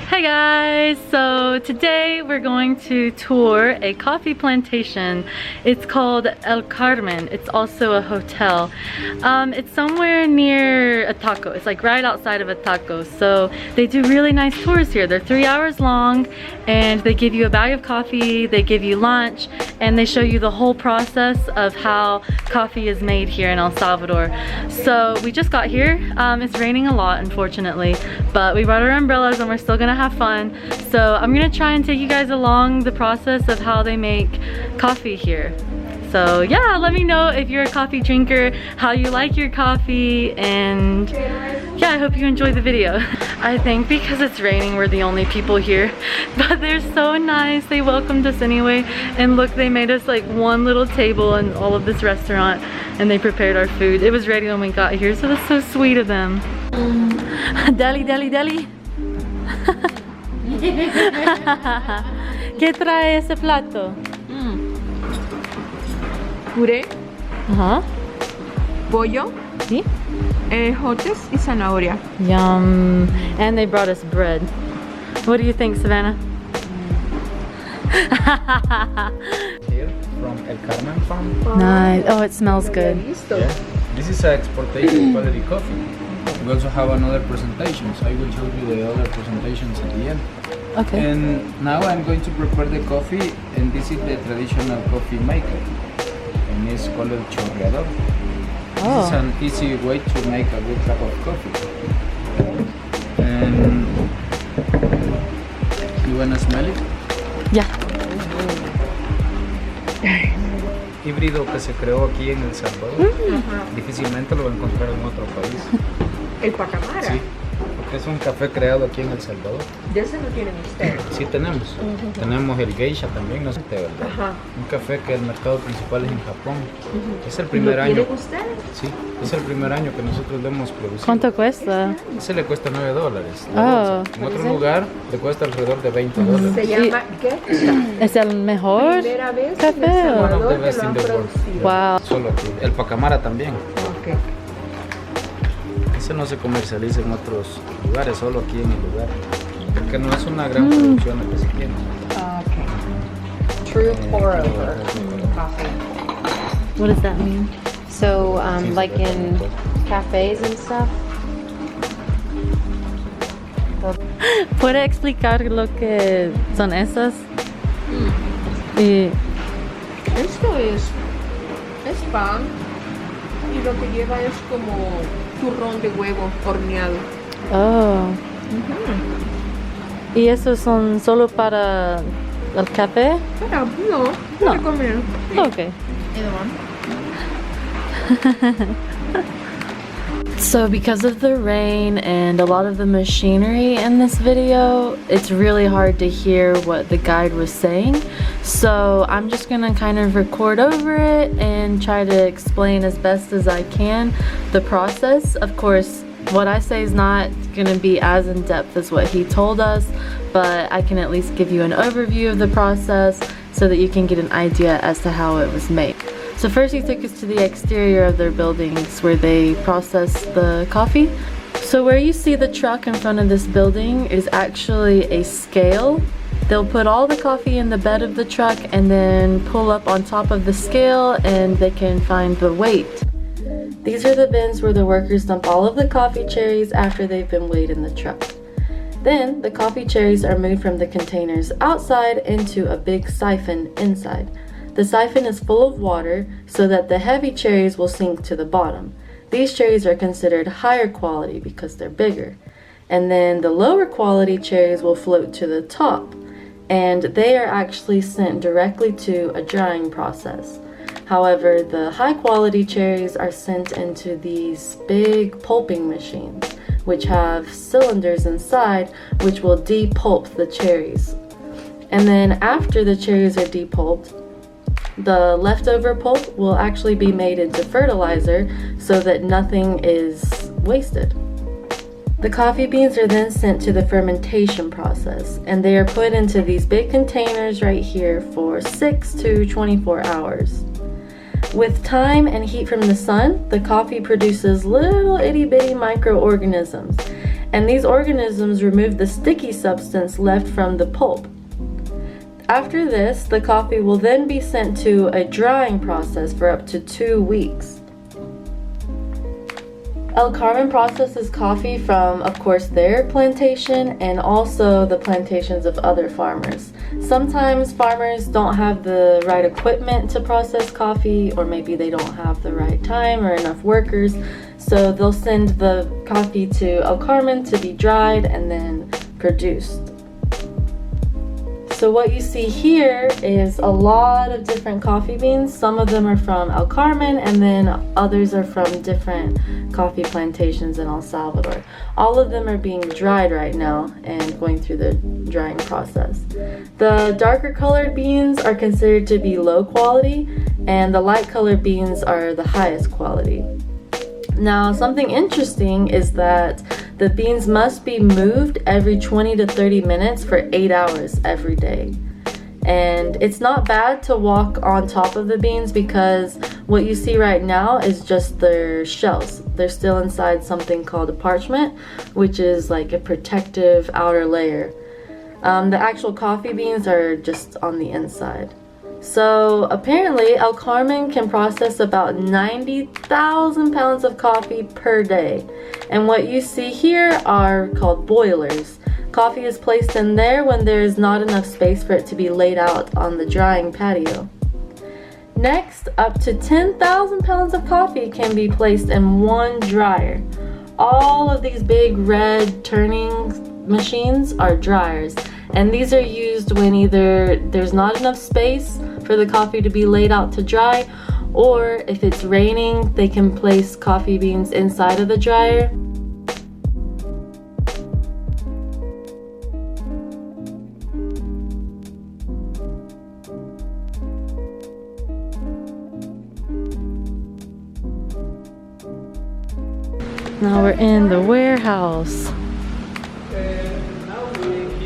Hi guys, so today we're going to tour a coffee plantation. It's called El Carmen. It's also a hotel. It's somewhere near a taco. It's like right outside of a taco. So they do really nice tours here. They're 3 hours long and they give you a bag of coffee, they give you lunch, and they show you the whole process of how coffee is made here in El Salvador. So we just got here. It's raining a lot, unfortunately, but we brought our umbrellas and we're still gonna have fun. So I'm gonna try and take you guys along the process of how they make coffee here. So yeah, let me know if you're a coffee drinker, how you like your coffee, and yeah, I hope you enjoy the video. I think because it's raining, we're the only people here, but they're so nice. They welcomed us anyway, and look, they made us like one little table in all of this restaurant, and they prepared our food. It was ready when we got here, so that's so sweet of them. Deli, deli, deli. ¿Qué trae ese plato? Puré, pollo, ¿Sí? Ejotes y zanahoria. Yum. And they brought us bread. What do you think, Savannah? Here from El Carmen farm. Nice. Oh, it smells good. Yeah. This is an exportation quality coffee. We also have another presentation, so I will show you the other presentations at the end. Okay. And now I'm going to prepare the coffee, and this is the traditional coffee maker. And it's called el chorreador. This is an easy way to make a good cup of coffee. And you wanna smell it? Yeah. Híbrido que se creó aquí en El Salvador. Difícilmente lo va a encontrar en otro país. El pacamara. Sí, porque es un café creado aquí en El Salvador. ¿De ese no tienen ustedes? Sí tenemos. Tenemos el geisha también, no sé, ¿verdad? Un café que el mercado principal es en Japón. Es el primer año. ¿Lo tienen ustedes? Sí, es el primer año que nosotros lo hemos producido. ¿Cuánto cuesta? Ese le cuesta $9. Oh. En otro lugar le cuesta alrededor de $20. Se llama Geisha. ¿Es el mejor Primera vez café? en El One of Salvador the que best lo in han the world. producido. Wow. Solo aquí. El pacamara también. Okay. Ese no se comercializa en otros lugares, solo aquí en el lugar. Porque no es una gran producción la que se tiene. Okay. True pour over coffee. What does that mean? So, like in cafes and stuff. ¿Puede explicar lo que son esas? Y Esto es pan y lo que lleva es como turrón de huevo horneado. ¿Y esos son solo para el café? Pero no, para comer. Okay. So because of the rain and a lot of the machinery in this video, it's really hard to hear what the guide was saying. So I'm just gonna kind of record over it and try to explain as best as I can the process. Of course, what I say is not gonna be as in-depth as what he told us, but I can at least give you an overview of the process so that you can get an idea as to how it was made. So first he took us to the exterior of their buildings where they process the coffee. So where you see the truck in front of this building is actually a scale. They'll put all the coffee in the bed of the truck and then pull up on top of the scale and they can find the weight. These are the bins where the workers dump all of the coffee cherries after they've been weighed in the truck. Then the coffee cherries are moved from the containers outside into a big siphon inside. The siphon is full of water so that the heavy cherries will sink to the bottom. These cherries are considered higher quality because they're bigger. And then the lower quality cherries will float to the top, and they are actually sent directly to a drying process. However, the high quality cherries are sent into these big pulping machines, which have cylinders inside which will depulp the cherries. And then after the cherries are depulped, the leftover pulp will actually be made into fertilizer so that nothing is wasted. The coffee beans are then sent to the fermentation process, and they are put into these big containers right here for 6 to 24 hours. With time and heat from the sun, the coffee produces little itty bitty microorganisms, and these organisms remove the sticky substance left from the pulp. After this, the coffee will then be sent to a drying process for up to 2 weeks. El Carmen processes coffee from, of course, their plantation and also the plantations of other farmers. Sometimes farmers don't have the right equipment to process coffee, or maybe they don't have the right time or enough workers, so they'll send the coffee to El Carmen to be dried and then produced. So what you see here is a lot of different coffee beans. Some of them are from El Carmen, and then others are from different coffee plantations in El Salvador. All of them are being dried right now and going through the drying process. The darker colored beans are considered to be low quality, and the light colored beans are the highest quality. Now, something interesting is that the beans must be moved every 20 to 30 minutes for 8 hours every day. And it's not bad to walk on top of the beans because what you see right now is just their shells. They're still inside something called a parchment, which is like a protective outer layer. The actual coffee beans are just on the inside. So apparently El Carmen can process about 90,000 pounds of coffee per day. And what you see here are called boilers. Coffee is placed in there when there is not enough space for it to be laid out on the drying patio. Next, up to 10,000 pounds of coffee can be placed in one dryer. All of these big red turning machines are dryers, and these are used when either there's not enough space for the coffee to be laid out to dry, or if it's raining, they can place coffee beans inside of the dryer. Now we're in the warehouse.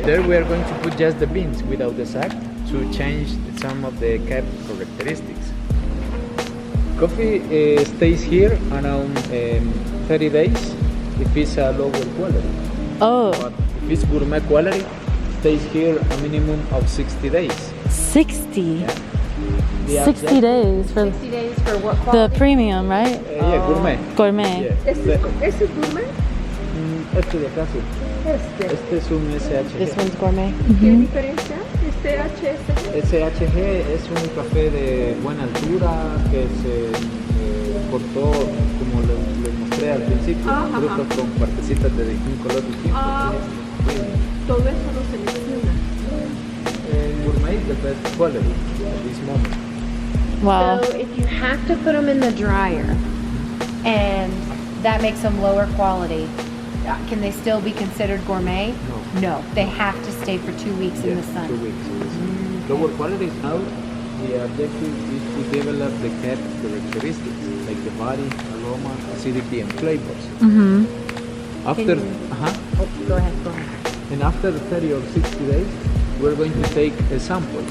There we are going to put just the beans without the sack to change some of the cap characteristics. Coffee stays here around 30 days if it's a lower quality. Oh. But if it's gourmet quality, stays here a minimum of 60 days. 60? Yeah. 60 days for 60 days for what the quality? premium, right? Yeah, gourmet. Gourmet. Yeah. ¿Ese es gourmet? Este de acá sí. Este es un SHG. This one's gourmet. ¿Qué diferencia? Este HSG. SHG es un café de buena altura que se cortó, como les mostré al principio, frutos con partecitas de un color distinto. Todo eso no se menciona. Gourmet is the best quality at this moment. Wow. So if you have to put them in the dryer and that makes them lower quality, can they still be considered gourmet? No. No, they have to stay for 2 weeks in the sun. 2 weeks in the sun. Lower quality now, the objective is to develop the cap characteristics like the body, aroma, acidity, and flavors. After, Oh, go ahead. and after 30 or 60 days, we're going to take samples.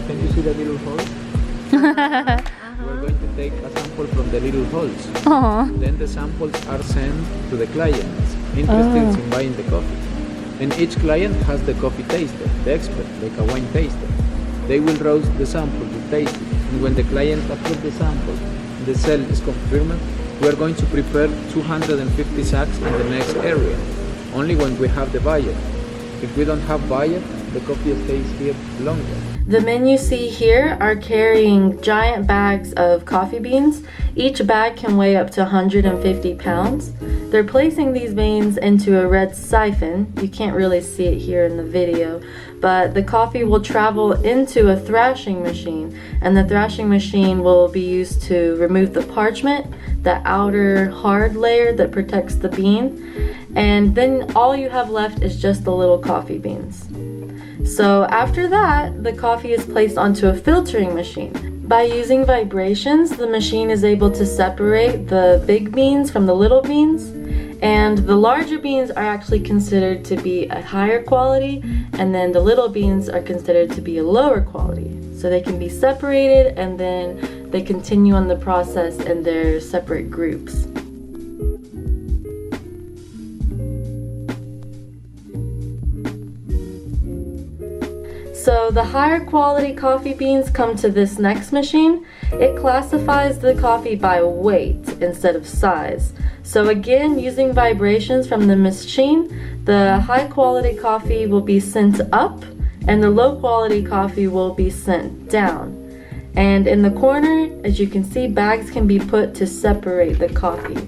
Can you see the little holes? We're going to take a sample from the little holes. Then the samples are sent to the clients interested in buying the coffee. And each client has the coffee taster, the expert, like a wine taster. They will roast the sample to taste it. And when the client approves the sample, the sale is confirmed, we are going to prepare 250 sacks in the next area, only when we have the buyer. If we don't have buyer, the coffee stays here longer. The men you see here are carrying giant bags of coffee beans. Each bag can weigh up to 150 pounds. They're placing these beans into a red siphon. You can't really see it here in the video, but the coffee will travel into a thrashing machine, and the thrashing machine will be used to remove the parchment, the outer hard layer that protects the bean, and then all you have left is just the little coffee beans. So after that, the coffee is placed onto a filtering machine. By using vibrations, the machine is able to separate the big beans from the little beans, and the larger beans are actually considered to be a higher quality, and then the little beans are considered to be a lower quality. So they can be separated, and then they continue on the process in their separate groups. So the higher quality coffee beans come to this next machine. It classifies the coffee by weight instead of size. So again, using vibrations from the machine, the high quality coffee will be sent up and the low quality coffee will be sent down. And in the corner, as you can see, bags can be put to separate the coffee.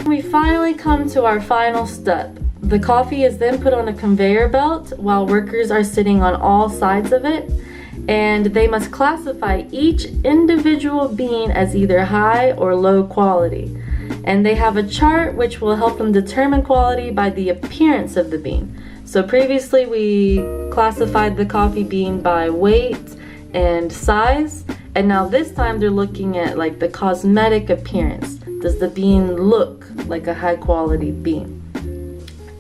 We finally come to our final step. The coffee is then put on a conveyor belt while workers are sitting on all sides of it, and they must classify each individual bean as either high or low quality. And they have a chart which will help them determine quality by the appearance of the bean. So previously we classified the coffee bean by weight and size, and now this time they're looking at like the cosmetic appearance. Does the bean look like a high quality bean?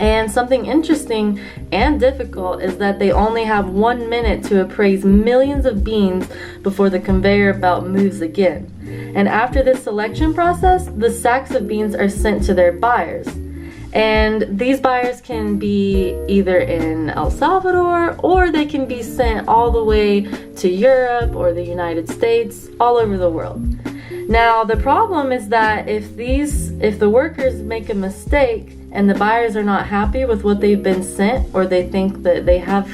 And something interesting and difficult is that they only have 1 minute to appraise millions of beans before the conveyor belt moves again. And after this selection process, the sacks of beans are sent to their buyers. And these buyers can be either in El Salvador or they can be sent all the way to Europe or the United States, all over the world. Now the problem is that if the workers make a mistake and the buyers are not happy with what they've been sent, or they think that they have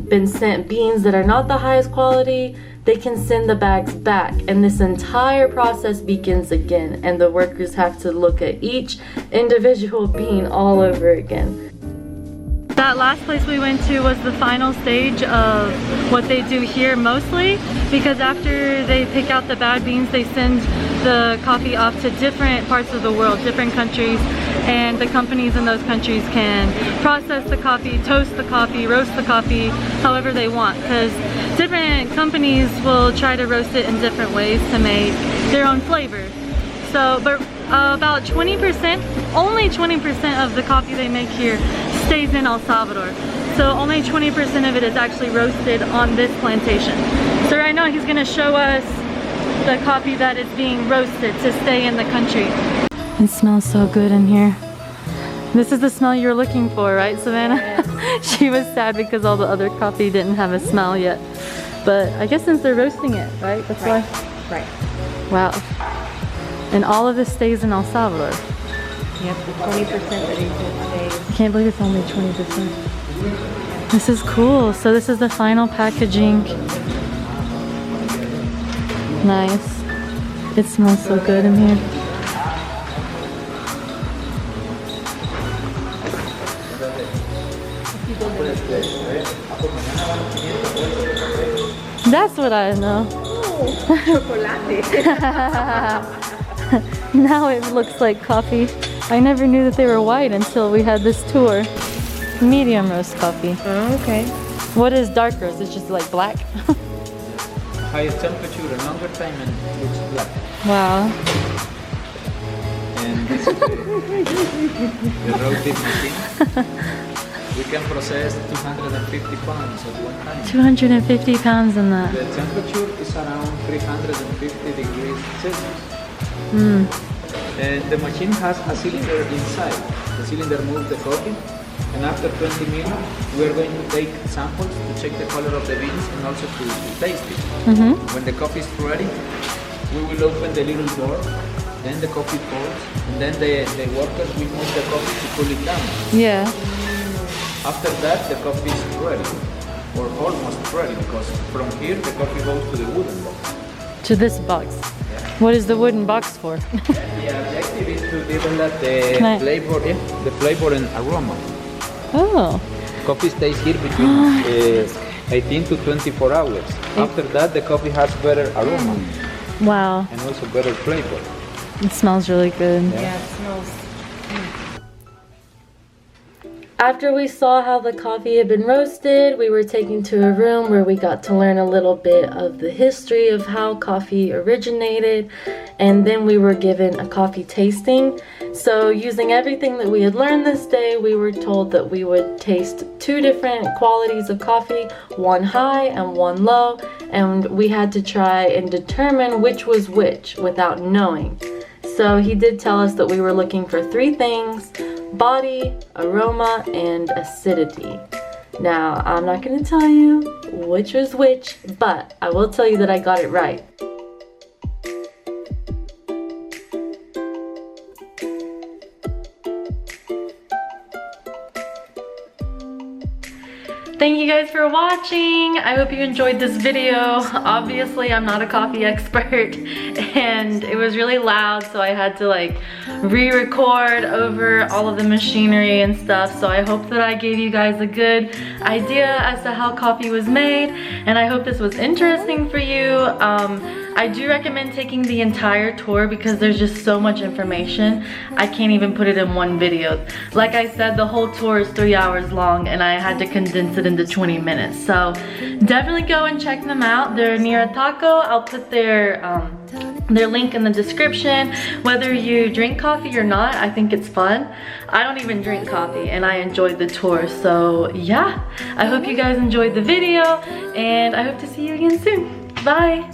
been sent beans that are not the highest quality, they can send the bags back, and this entire process begins again, and the workers have to look at each individual bean all over again. That last place we went to was the final stage of what they do here mostly, because after they pick out the bad beans, they send the coffee off to different parts of the world, different countries, and the companies in those countries can process the coffee, toast the coffee, roast the coffee, however they want, because different companies will try to roast it in different ways to make their own flavor. So, but about 20%, only 20% of the coffee they make here stays in El Salvador. So only 20% of it is actually roasted on this plantation. So right now he's gonna show us the coffee that is being roasted to stay in the country. It smells so good in here. This is the smell you're looking for, right, Savannah? Yes. She was sad because all the other coffee didn't have a smell yet. But I guess since they're roasting it, right? That's why. Right. Wow. And all of this stays in El Salvador. Yep, the 20% that he stays. I can't believe it's only 20%. This is cool. So this is the final packaging. Nice. It smells so good in here. That's what I know. Chocolate. Now it looks like coffee. I never knew that they were white until we had this tour. Medium roast coffee. Oh, okay. What is dark roast? It's just like black. Highest temperature and longer time and looks black. Wow. And this is the roasting machine. We can process 250 pounds at one time. 250 pounds in that. The temperature is around 350 degrees Celsius. And the machine has a cylinder inside. The cylinder moves the coffee, and after 20 minutes, we are going to take samples to check the color of the beans and also to taste it. When the coffee is ready, we will open the little door, then the coffee pours, and then the workers will move the coffee to cool it down. Yeah. After that, the coffee is ready, or almost ready, because from here the coffee goes to the wooden box. To this box. What is the wooden box for? The objective is to develop the flavor and aroma. Oh. Coffee stays here between 18 to 24 hours. After that, the coffee has better aroma Wow. and also better flavor. It smells really good. Yeah, it smells. After we saw how the coffee had been roasted, we were taken to a room where we got to learn a little bit of the history of how coffee originated, and then we were given a coffee tasting. So using everything that we had learned this day, we were told that we would taste 2 different qualities of coffee, one high and one low, and we had to try and determine which was which without knowing. So he did tell us that we were looking for 3 things: body, aroma, and acidity. Now, I'm not going to tell you which was which, but I will tell you that I got it right. Thank you guys for watching. I hope you enjoyed this video. Obviously, I'm not a coffee expert and it was really loud, so I had to like re-record over all of the machinery and stuff. So I hope that I gave you guys a good idea as to how coffee was made, and I hope this was interesting for you. I do recommend taking the entire tour because there's just so much information. I can't even put it in one video. Like I said, the whole tour is 3 hours long and I had to condense it into 20 minutes. So definitely go and check them out. They're near a taco. I'll put their link in the description. Whether you drink coffee or not, I think it's fun. I don't even drink coffee and I enjoyed the tour. So yeah, I hope you guys enjoyed the video and I hope to see you again soon. Bye.